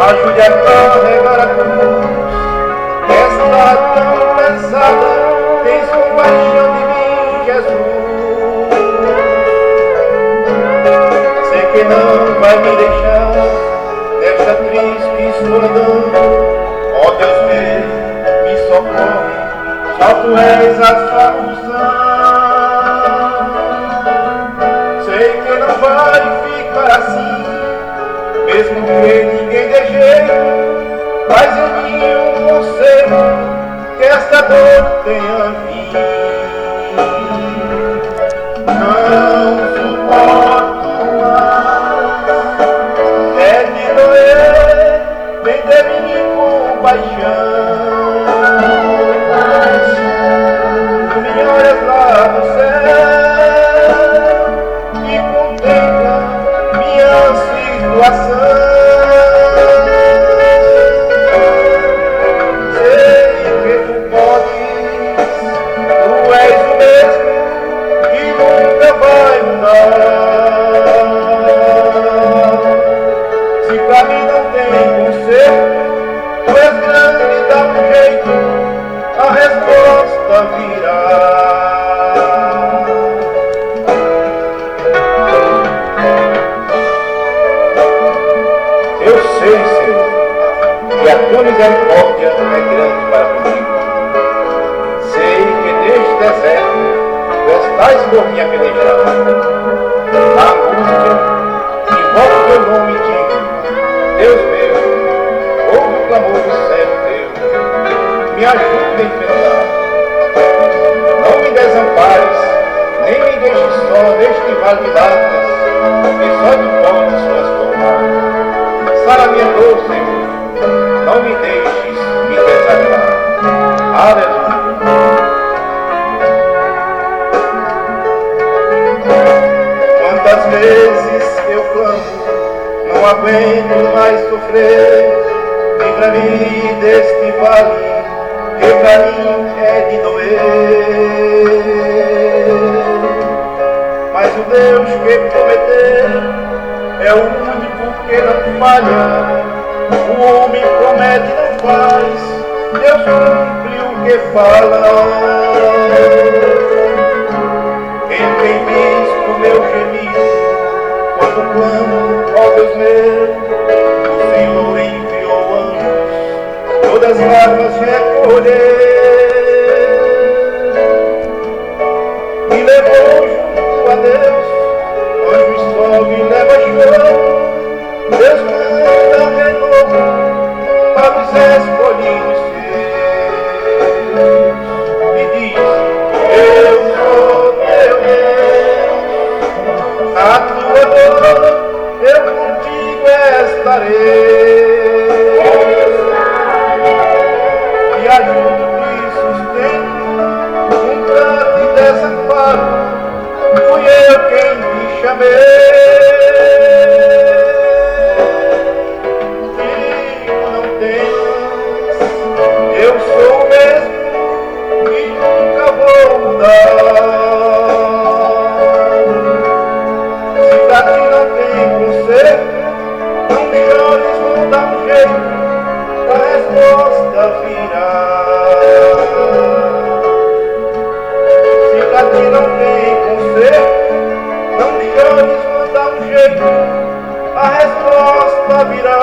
Ajude a carregar a cruz, que está tão pesada. Tens compaixão de mim, Jesus. Sei que não vai me deixar nesta triste solidão. Ó Deus meu, me socorre, só Tu és a solução. Sei que não vai ficar assim, mesmo que ninguém dê jeito. Faz em mim um conselho, que esta dor tenha fim. Não suporto mais, é de doer, vem de mim compaixão. Tu me olhas lá do céu e contempla minha situação. Se pra mim não tem conserto, Tu és grande, dá um jeito, a resposta virá. Eu sei, Senhor, que a Tua misericórdia é grande para comigo. Sei que neste deserto Tu estás por minha pelejar. Na angústia, invoco Teu nome e digo: Deus meu, ouve o clamor do servo Teu, me ajude a enfrentar. Não me desampares, nem me deixes só neste vale de lágrimas, que só Tu podes transformar. Sara minha dor, Senhor, não me deixes me desanimar. Aleluia. Quantas vezes eu clamo, não aguento mais sofrer. Livra-me deste vale, que pra mim é de doer. Mas o Deus que prometeu é o único que não falha. O homem promete e não faz, Deus cumpre o que fala. Ele tem visto meu gemido quando clamo, ó Deus meu. O Senhor enviou anjos, todas as lágrimas recolher, me levou junto a Deus. Anjos sobe e leva choro. Deus manda renovo para os escolhidos seus. Me diz: eu sou teu Deus, a tua dor eu contigo estarei. E ajudo e sustento, nunca te desamparo. Fui eu quem te chamei. Eu sou o mesmo e nunca vou mudar. Se pra ti não tem conserto, não chores, vou dar um jeito, a resposta virá. Se pra ti não tem conserto, não chores, vou dar um jeito, a resposta virá.